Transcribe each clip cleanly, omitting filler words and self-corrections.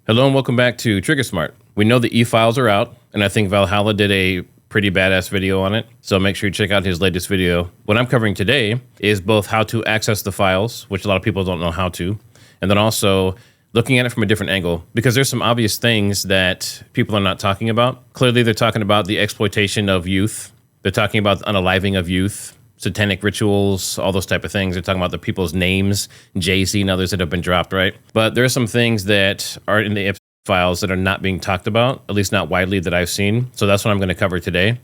Hello and welcome back to TriggerSmart. We know the E-Files are out, and I think Valhalla did a pretty badass video on it, so make sure you check out his latest video. What I'm covering today is both how to access the files, which a lot of people don't know how to, and then also looking at it from a different angle, because there's some obvious things that people are not talking about. Clearly, they're talking about the exploitation of youth. They're talking about the unaliving of youth, satanic rituals, all those type of things. They're talking about the people's names, Jay-Z and others that have been dropped, right? But there are some things that are in the Epstein Files that are not being talked about, at least not widely that I've seen. So that's what I'm going to cover today.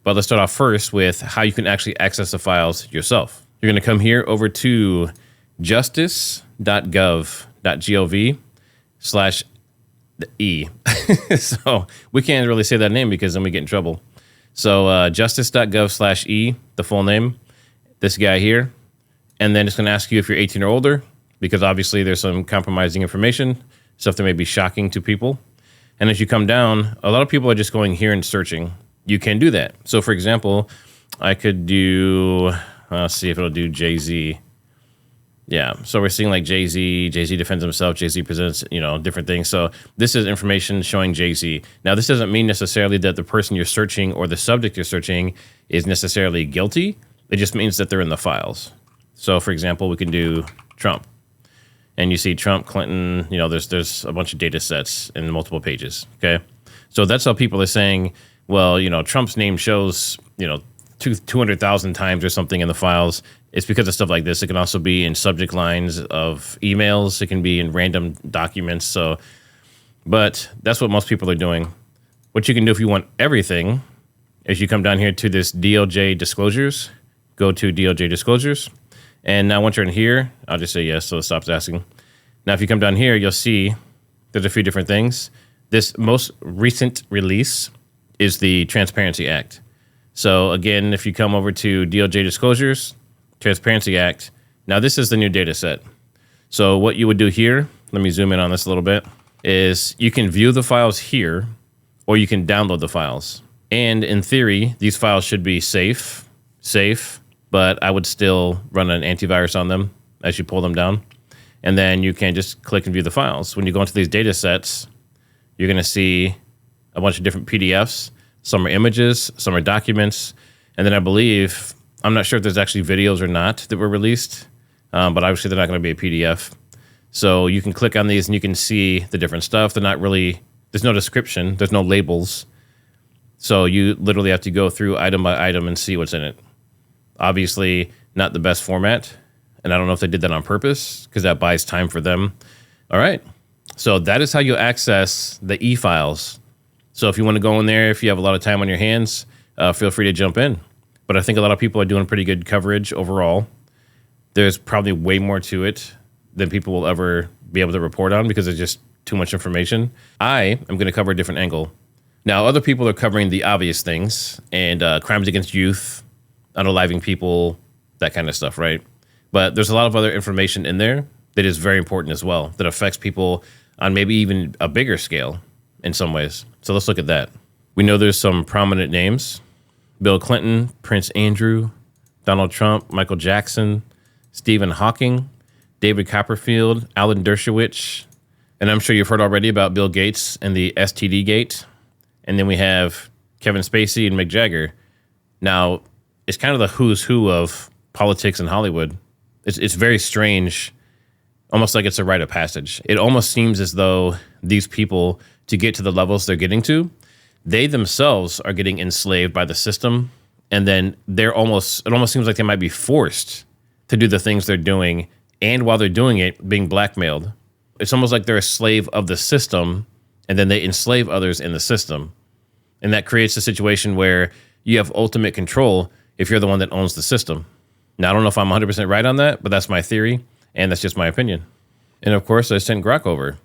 But let's start off first with how you can actually access the files yourself. You're going to come here over to justice.gov.gov/E. So we can't really say that name because then we get in trouble. So justice.gov/E, the full name, this guy here. And then it's going to ask you if you're 18 or older, because obviously there's some compromising information, stuff that may be shocking to people. And as you come down, a lot of people are just going here and searching. You can do that. So for example, I could do, let's see if it'll do Jay-Z. Yeah, so we're seeing like Jay-Z defends himself, Jay-Z presents, different things. So this is information showing Jay-Z. Now, this doesn't mean necessarily that the person you're searching or the subject you're searching is necessarily guilty. It just means that they're in the files. So for example, we can do Trump. And you see Trump, Clinton, there's a bunch of data sets in multiple pages, okay? So that's how people are saying, well, Trump's name shows, 200,000 times or something in the files. It's because of stuff like this. It can also be in subject lines of emails. It can be in random documents. But that's what most people are doing. What you can do if you want everything is you come down here to this DOJ disclosures, go to DOJ disclosures. And now once you're in here, I'll just say yes, so it stops asking. Now, if you come down here, you'll see there's a few different things. This most recent release is the Transparency Act. So again, if you come over to DOJ disclosures, Transparency Act, now this is the new data set. So what you would do here, let me zoom in on this a little bit, is you can view the files here, or you can download the files. And in theory, these files should be safe, but I would still run an antivirus on them as you pull them down. And then you can just click and view the files. When you go into these data sets, you're going to see a bunch of different PDFs. Some are images, some are documents. And then I believe, I'm not sure if there's actually videos or not that were released, but obviously they're not going to be a PDF. So you can click on these and you can see the different stuff. They're not really, there's no description, there's no labels. So you literally have to go through item by item and see what's in it. Obviously, not the best format, and I don't know if they did that on purpose because that buys time for them. All right, so that is how you access the E-Files. So if you want to go in there, if you have a lot of time on your hands, feel free to jump in. But I think a lot of people are doing pretty good coverage overall. There's probably way more to it than people will ever be able to report on because there's just too much information. I am going to cover a different angle. Now, other people are covering the obvious things and crimes against youth, unaliving people, that kind of stuff, right? But there's a lot of other information in there that is very important as well, that affects people on maybe even a bigger scale in some ways. So let's look at that. We know there's some prominent names: Bill Clinton, Prince Andrew, Donald Trump, Michael Jackson, Stephen Hawking, David Copperfield, Alan Dershowitz, and I'm sure you've heard already about Bill Gates and the STD gate. And then we have Kevin Spacey and Mick Jagger. Now, it's kind of the who's who of politics in Hollywood. It's very strange, almost like it's a rite of passage. It almost seems as though these people, to get to the levels they're getting to, they themselves are getting enslaved by the system. And then it almost seems like they might be forced to do the things they're doing. And while they're doing it, being blackmailed. It's almost like they're a slave of the system, and then they enslave others in the system. And that creates a situation where you have ultimate control if you're the one that owns the system. Now, I don't know if I'm 100% right on that, but that's my theory, and that's just my opinion. And of course, I sent Grok over,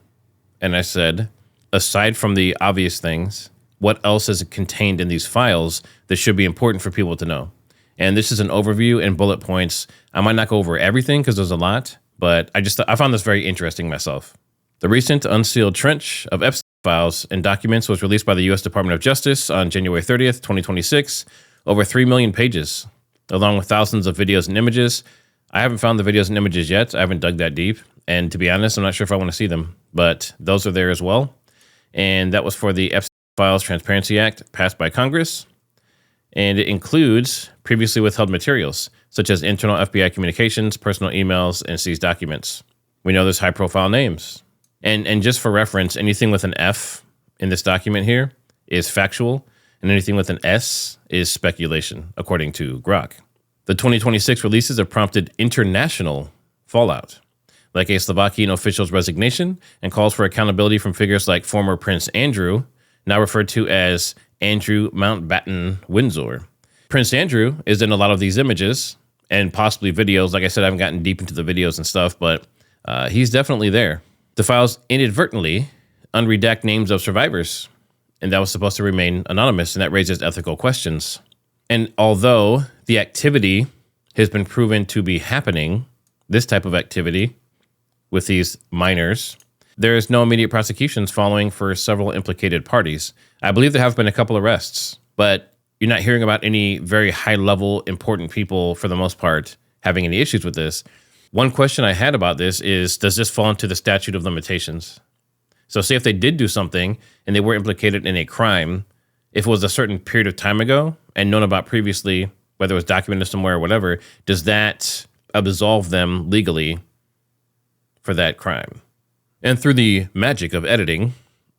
and I said, aside from the obvious things, what else is contained in these files that should be important for people to know? And this is an overview and bullet points. I might not go over everything because there's a lot, but I found this very interesting myself. The recent unsealed trench of Epstein Files and documents was released by the U.S. Department of Justice on January 30th, 2026. Over 3 million pages, along with thousands of videos and images. I haven't found the videos and images yet. I haven't dug that deep. And to be honest, I'm not sure if I want to see them, but those are there as well. And that was for the Epstein Files Transparency Act passed by Congress. And it includes previously withheld materials, such as internal FBI communications, personal emails, and seized documents. We know there's high-profile names. And just for reference, anything with an F in this document here is factual, and anything with an S is speculation, according to Grok. The 2026 releases have prompted international fallout, like a Slovakian official's resignation, and calls for accountability from figures like former Prince Andrew, now referred to as Andrew Mountbatten Windsor. Prince Andrew is in a lot of these images and possibly videos. Like I said, I haven't gotten deep into the videos and stuff, but he's definitely there. The files inadvertently unredact names of survivors, and that was supposed to remain anonymous, and that raises ethical questions. And although the activity has been proven to be happening, this type of activity with these minors, there is no immediate prosecutions following for several implicated parties. I believe there have been a couple arrests, but you're not hearing about any very high-level important people, for the most part, having any issues with this. One question I had about this is, does this fall into the statute of limitations? So say if they did do something and they were implicated in a crime, if it was a certain period of time ago and known about previously, whether it was documented somewhere or whatever, does that absolve them legally for that crime? And through the magic of editing,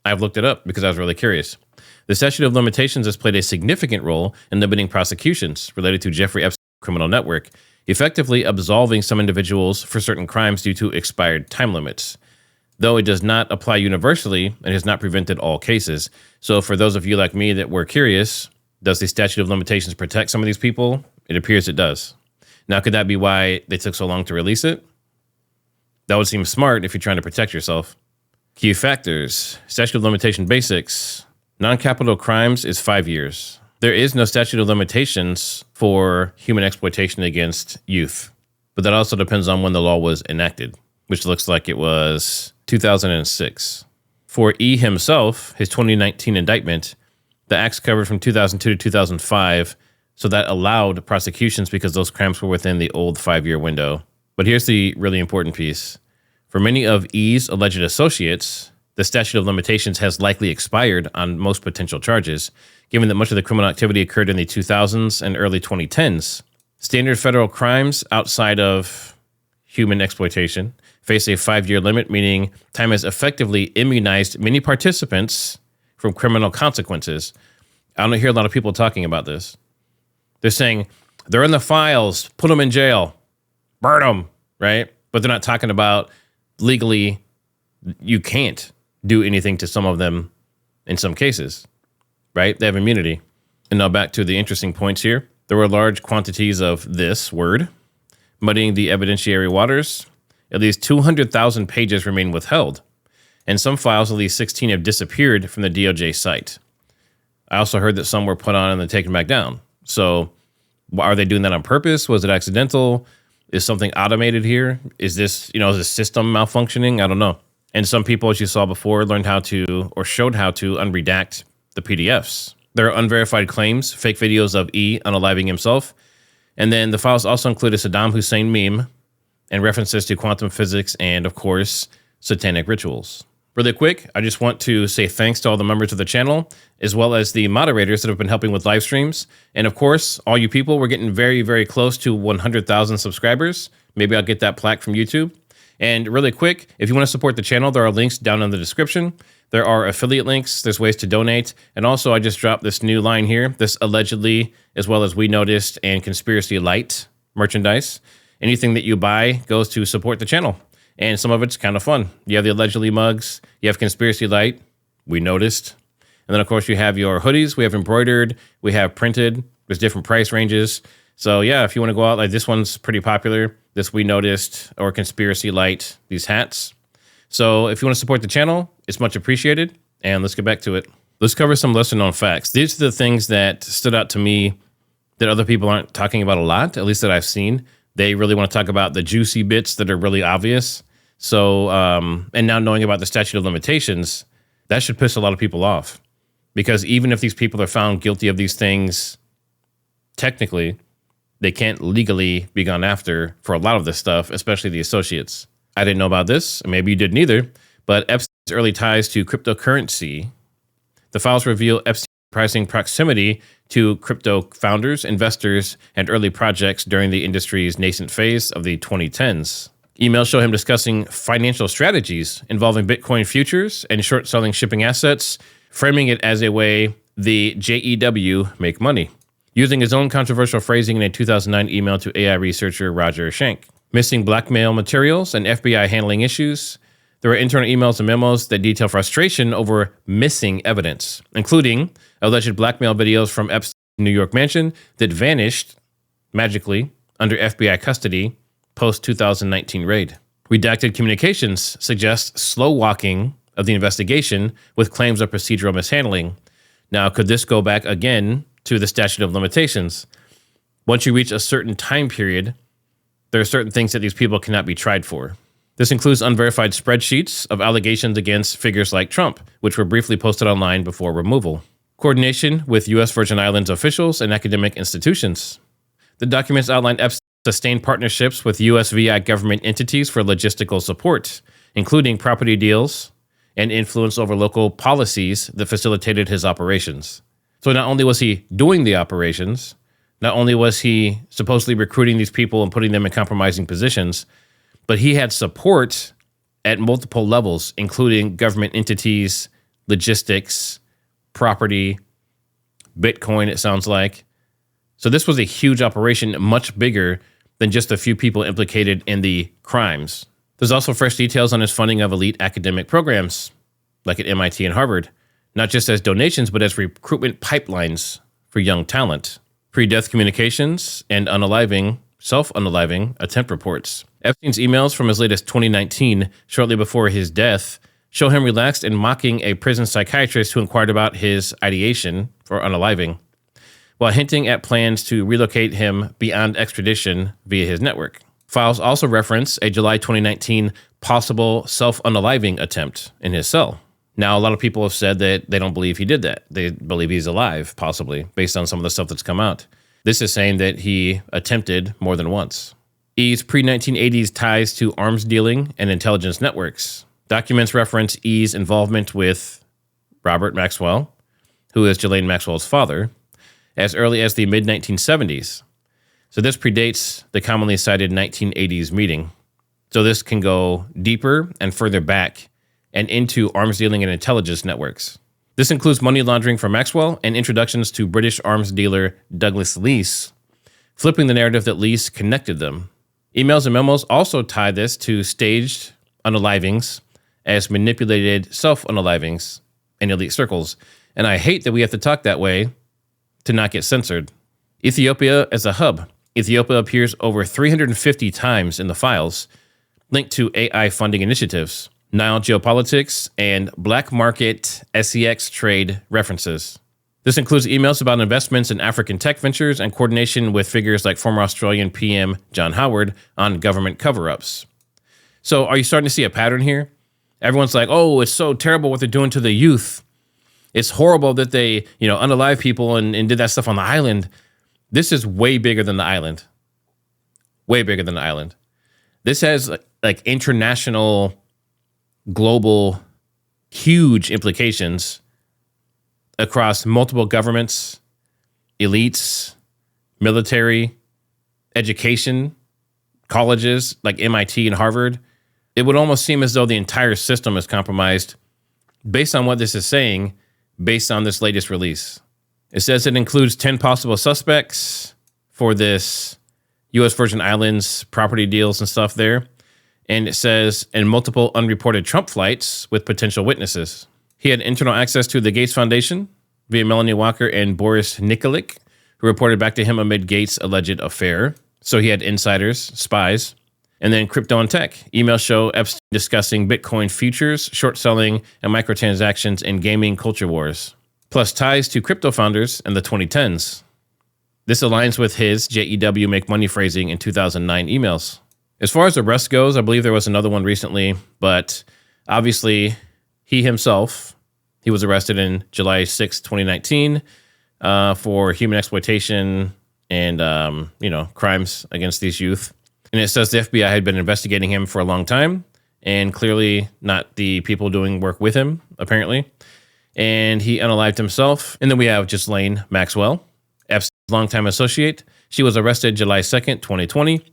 I've looked it up because I was really curious. The statute of limitations has played a significant role in limiting prosecutions related to Jeffrey Epstein's criminal network, effectively absolving some individuals for certain crimes due to expired time limits. Though it does not apply universally, it has not prevented all cases. So for those of you like me that were curious, does the statute of limitations protect some of these people? It appears it does. Now, could that be why they took so long to release it? That would seem smart if you're trying to protect yourself. Key factors, statute of limitation basics. Non-capital crimes is 5 years. There is no statute of limitations for human exploitation against youth, but that also depends on when the law was enacted, which looks like it was 2006. For E himself, his 2019 indictment, the acts covered from 2002 to 2005, so that allowed prosecutions because those crimes were within the old 5-year window. But here's the really important piece. For many of E's alleged associates, the statute of limitations has likely expired on most potential charges, given that much of the criminal activity occurred in the 2000s and early 2010s. Standard federal crimes outside of human exploitation face a 5-year limit, meaning time has effectively immunized many participants from criminal consequences. I don't hear a lot of people talking about this. They're saying, they're in the files, put them in jail, burn them, right? But they're not talking about legally, you can't do anything to some of them in some cases, right? They have immunity. And now back to the interesting points here. There were large quantities of this word, muddying the evidentiary waters. At least 200,000 pages remain withheld, and some files, at least 16, have disappeared from the DOJ site. I also heard that some were put on and then taken back down. So are they doing that on purpose? Was it accidental? Is something automated here? Is this, is the system malfunctioning? I don't know. And some people, as you saw before, learned how to, or showed how to unredact the PDFs. There are unverified claims, fake videos of E unaliving himself. And then the files also include a Saddam Hussein meme and references to quantum physics and, of course, satanic rituals. Really quick, I just want to say thanks to all the members of the channel, as well as the moderators that have been helping with live streams. And of course, all you people, we're getting very, very close to 100,000 subscribers. Maybe I'll get that plaque from YouTube. And really quick, if you want to support the channel, there are links down in the description. There are affiliate links. There's ways to donate. And also, I just dropped this new line here, this allegedly, as well as We Noticed and Conspiracy Light merchandise. Anything that you buy goes to support the channel. And some of it's kind of fun. You have the allegedly mugs. You have Conspiracy Light. We Noticed. And then, of course, you have your hoodies. We have embroidered. We have printed. There's different price ranges. So, yeah, if you want to go out, like this one's pretty popular. This We Noticed or Conspiracy Light, these hats. So if you want to support the channel, it's much appreciated. And let's get back to it. Let's cover some lesser known facts. These are the things that stood out to me that other people aren't talking about a lot, at least that I've seen. They really want to talk about the juicy bits that are really obvious. So, and now knowing about the statute of limitations, that should piss a lot of people off. Because even if these people are found guilty of these things, technically, they can't legally be gone after for a lot of this stuff, especially the associates. I didn't know about this, and maybe you didn't either, but Epstein's early ties to cryptocurrency. The files reveal Epstein's surprising proximity to crypto founders, investors, and early projects during the industry's nascent phase of the 2010s. Emails show him discussing financial strategies involving Bitcoin futures and short-selling shipping assets, framing it as a way the JEW make money, using his own controversial phrasing in a 2009 email to AI researcher Roger Schenck. Missing blackmail materials and FBI handling issues. There were internal emails and memos that detail frustration over missing evidence, including alleged blackmail videos from Epstein's New York mansion that vanished magically under FBI custody post-2019 raid. Redacted communications suggest slow walking of the investigation with claims of procedural mishandling. Now, could this go back again to the statute of limitations? Once you reach a certain time period, there are certain things that these people cannot be tried for. This includes unverified spreadsheets of allegations against figures like Trump, which were briefly posted online before removal. Coordination with U.S. Virgin Islands officials and academic institutions. The documents outline Epstein's sustained partnerships with U.S. VI government entities for logistical support, including property deals and influence over local policies that facilitated his operations. So not only was he doing the operations, not only was he supposedly recruiting these people and putting them in compromising positions, but he had support at multiple levels, including government entities, logistics, property, Bitcoin, it sounds like. So this was a huge operation, much bigger than just a few people implicated in the crimes. There's also fresh details on his funding of elite academic programs, like at MIT and Harvard, not just as donations, but as recruitment pipelines for young talent. Pre-death communications and self-unaliving attempt reports. Epstein's emails from as late as 2019, shortly before his death, show him relaxed and mocking a prison psychiatrist who inquired about his ideation for unaliving, while hinting at plans to relocate him beyond extradition via his network. Files also reference a July 2019 possible self-unaliving attempt in his cell. Now, a lot of people have said that they don't believe he did that. They believe he's alive, possibly, based on some of the stuff that's come out. This is saying that he attempted more than once. E's pre-1980s ties to arms dealing and intelligence networks. Documents reference E's involvement with Robert Maxwell, who is Ghislaine Maxwell's father, as early as the mid-1970s. So this predates the commonly cited 1980s meeting. So this can go deeper and further back and into arms dealing and intelligence networks. This includes money laundering for Maxwell and introductions to British arms dealer Douglas Leese, flipping the narrative that Leese connected them. Emails and memos also tie this to staged unalivings as manipulated self-unalivings in elite circles. And I hate that we have to talk that way to not get censored. Ethiopia as a hub. Ethiopia appears over 350 times in the files, linked to AI funding initiatives, Nile geopolitics, and black market SEX trade references. This includes emails about investments in African tech ventures and coordination with figures like former Australian PM John Howard on government cover-ups. So are you starting to see a pattern here? Everyone's like, oh, it's so terrible what they're doing to the youth. It's horrible that they, unalive people and did that stuff on the island. This is way bigger than the island. Way bigger than the island. This has like international, global, huge implications across multiple governments, elites, military, education, colleges like MIT and Harvard. It would almost seem as though the entire system is compromised based on what this is saying, based on this latest release. It says it includes 10 possible suspects for this U.S. Virgin Islands property deals and stuff there. And it says, and multiple unreported Trump flights with potential witnesses. He had internal access to the Gates Foundation via Melanie Walker and Boris Nikolic, who reported back to him amid Gates' alleged affair. So he had insiders, spies. And then crypto and tech. Emails show Epstein discussing Bitcoin futures, short selling, and microtransactions in gaming culture wars. Plus ties to crypto founders in the 2010s. This aligns with his JEW make money phrasing in 2009 emails. As far as the rest goes, I believe there was another one recently, but obviously he was arrested in July 6, 2019 for human exploitation and, crimes against these youth. And it says the FBI had been investigating him for a long time, and clearly not the people doing work with him, apparently. And he unalived himself. And then we have Ghislaine Maxwell, Epstein's longtime associate. She was arrested July 2nd, 2020,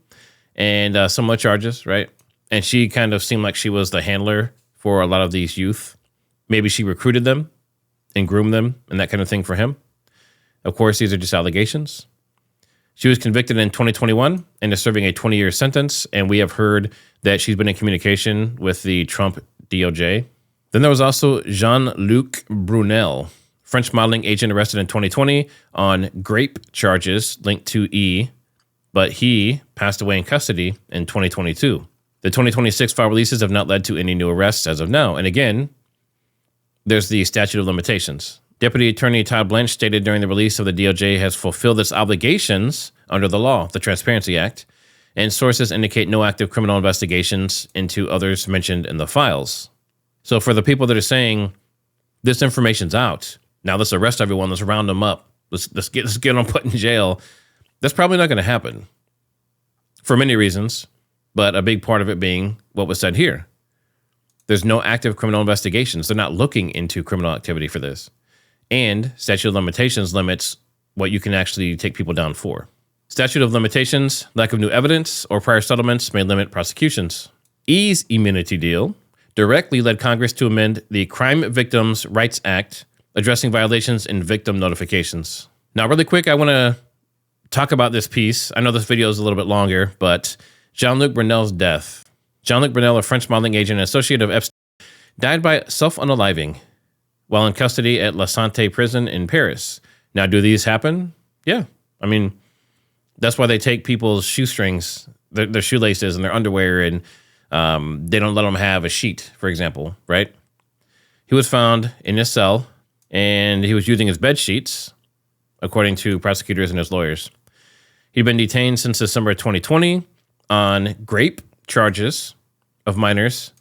and similar charges, right? And she kind of seemed like she was the handler for a lot of these youth. Maybe she recruited them and groomed them and that kind of thing for him. Of course, these are just allegations. She was convicted in 2021 and is serving a 20-year sentence, and we have heard that she's been in communication with the Trump DOJ. Then there was also Jean-Luc Brunel, French modeling agent arrested in 2020 on grape charges linked to E, but he passed away in custody in 2022. The 2026 file releases have not led to any new arrests as of now. And again, there's the statute of limitations. Deputy Attorney Todd Blanche stated during the release of the DOJ has fulfilled its obligations under the law, the Transparency Act, and sources indicate no active criminal investigations into others mentioned in the files. So for the people that are saying this information's out, now let's arrest everyone, let's round them up, let's get them put in jail, that's probably not going to happen for many reasons, but a big part of it being what was said here. There's no active criminal investigations. They're not looking into criminal activity for this. And statute of limitations limits what you can actually take people down for. Statute of limitations, lack of new evidence, or prior settlements may limit prosecutions. E's immunity deal directly led Congress to amend the Crime Victims' Rights Act, addressing violations in victim notifications. Now, really quick, I want to talk about this piece. I know this video is a little bit longer, but Jean-Luc Brunel's death. Jean-Luc Brunel, a French modeling agent and associate of Epstein, died by self-unaliving while in custody at La Santé prison in Paris. Now, do these happen? Yeah. I mean, that's why they take people's shoestrings, their shoelaces and their underwear, and they don't let them have a sheet, for example, right? He was found in his cell, and he was using his bed sheets, according to prosecutors and his lawyers. He'd been detained since December 2020 on grape charges of minors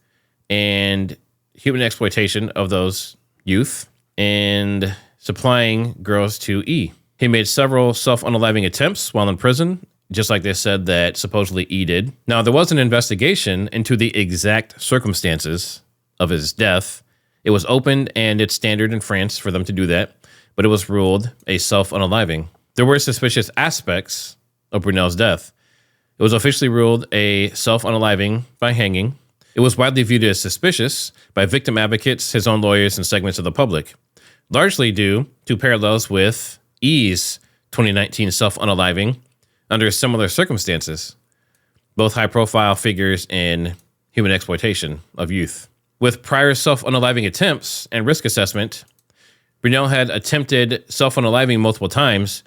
and human exploitation of those youth and supplying girls to E. He made several self-unaliving attempts while in prison, just like they said that supposedly E did. Now, there was an investigation into the exact circumstances of his death. It was opened, and it's standard in France for them to do that, but it was ruled a self-unaliving. There were suspicious aspects of Brunel's death. It was officially ruled a self-unaliving by hanging. It was widely viewed as suspicious by victim advocates, his own lawyers, and segments of the public, largely due to parallels with E's 2019 self-unaliving under similar circumstances, both high-profile figures in human exploitation of youth. With prior self-unaliving attempts and risk assessment, Brunel had attempted self-unaliving multiple times.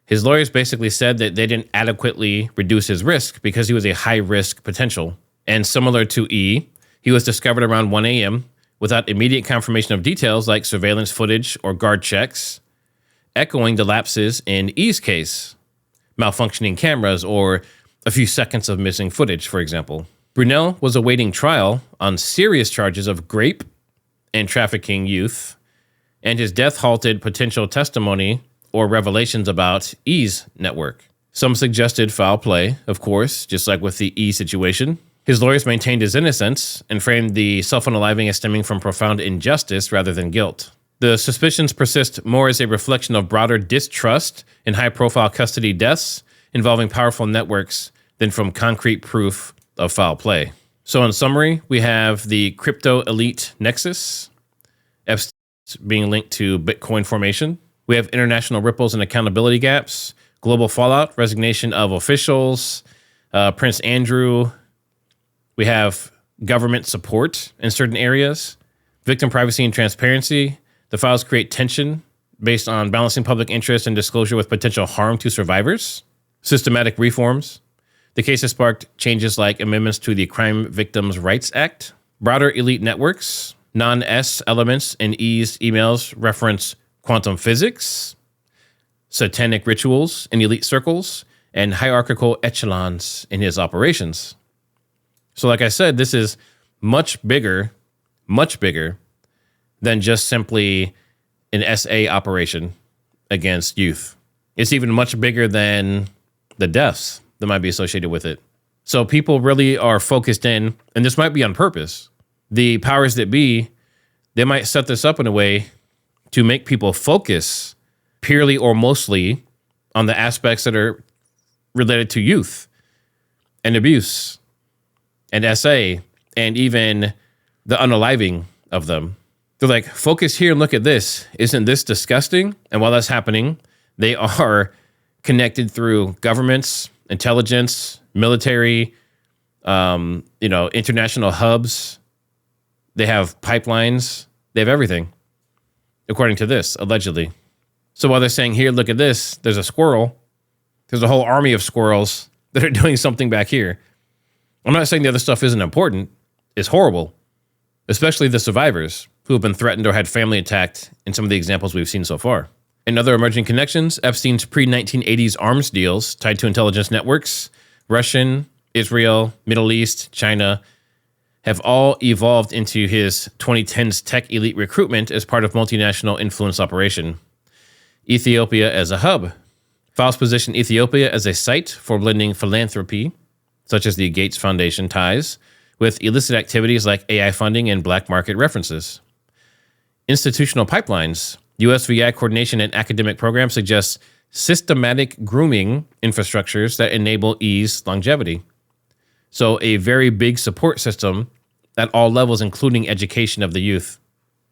His lawyers basically said that they didn't adequately reduce his risk because he was a high-risk potential. And similar to E, he was discovered around 1 a.m. without immediate confirmation of details like surveillance footage or guard checks, echoing the lapses in E's case, malfunctioning cameras or a few seconds of missing footage, for example. Brunel was awaiting trial on serious charges of grape and trafficking youth, and his death halted potential testimony or revelations about E's network. Some suggested foul play, of course, just like with the E situation. His lawyers maintained his innocence and framed the self-unaliving as stemming from profound injustice rather than guilt. The suspicions persist more as a reflection of broader distrust in high-profile custody deaths involving powerful networks than from concrete proof of foul play. So in summary, we have the crypto elite nexus, Epstein being linked to Bitcoin formation. We have international ripples and accountability gaps, global fallout, resignation of officials, Prince Andrew. We have government support in certain areas, victim privacy and transparency. The files create tension based on balancing public interest and disclosure with potential harm to survivors. Systematic reforms. The case has sparked changes like amendments to the Crime Victims' Rights Act. Broader elite networks. Non-S elements in E's emails reference quantum physics, satanic rituals in elite circles, and hierarchical echelons in his operations. So like I said, this is much bigger than just simply an SA operation against youth. It's even much bigger than the deaths that might be associated with it. So people really are focused in, and this might be on purpose. The powers that be, they might set this up in a way to make people focus purely or mostly on the aspects that are related to youth and abuse and SA and even the unaliving of them. They're like, focus here and look at this. Isn't this disgusting? And while that's happening, they are connected through governments, intelligence, military, international hubs. They have pipelines. They have everything, according to this, allegedly. So while they're saying, here, look at this, there's a squirrel. There's a whole army of squirrels that are doing something back here. I'm not saying the other stuff isn't important. It's horrible, especially the survivors who have been threatened or had family attacked in some of the examples we've seen so far. In other emerging connections, Epstein's pre-1980s arms deals tied to intelligence networks, Russian, Israel, Middle East, China, have all evolved into his 2010s tech elite recruitment as part of multinational influence operation. Ethiopia as a hub. Files position Ethiopia as a site for blending philanthropy, such as the Gates Foundation ties, with illicit activities like AI funding and black market references. Institutional pipelines. USVI coordination and academic programs suggest systematic grooming infrastructures that enable ease longevity. So a very big support system at all levels, including education of the youth.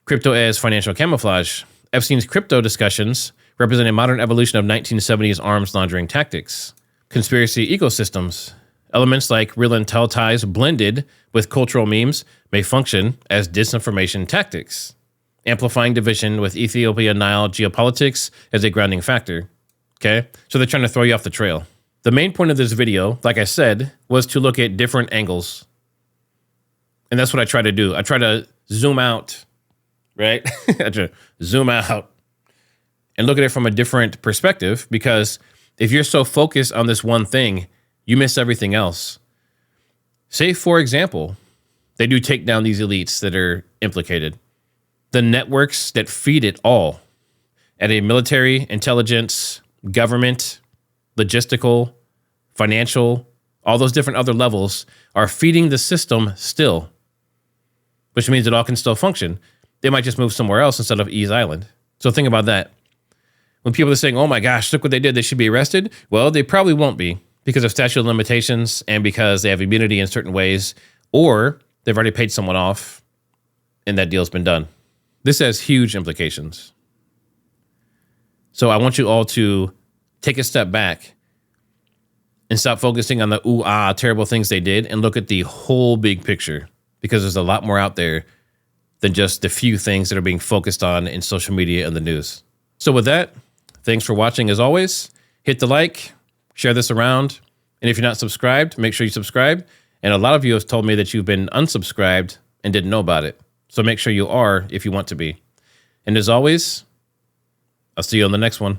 Crypto as financial camouflage. Epstein's crypto discussions represent a modern evolution of 1970s arms laundering tactics. Conspiracy ecosystems. Elements like real intel ties blended with cultural memes may function as disinformation tactics, amplifying division with Ethiopia-Nile geopolitics as a grounding factor. Okay? So they're trying to throw you off the trail. The main point of this video, like I said, was to look at different angles. And that's what I try to do. I try to zoom out, right? I try to zoom out and look at it from a different perspective, because if you're so focused on this one thing, you miss everything else. Say, for example, they do take down these elites that are implicated. The networks that feed it all at a military, intelligence, government, logistical, financial, all those different other levels are feeding the system still, which means it all can still function. They might just move somewhere else instead of Ease Island. So think about that. When people are saying, oh my gosh, look what they did, they should be arrested. Well, they probably won't be because of statute of limitations and because they have immunity in certain ways, or they've already paid someone off and that deal's been done. This has huge implications. So I want you all to take a step back and stop focusing on the terrible things they did and look at the whole big picture, because there's a lot more out there than just the few things that are being focused on in social media and the news. So with that, thanks for watching as always. Hit the like, share this around. And if you're not subscribed, make sure you subscribe. And a lot of you have told me that you've been unsubscribed and didn't know about it. So make sure you are if you want to be. And as always, I'll see you on the next one.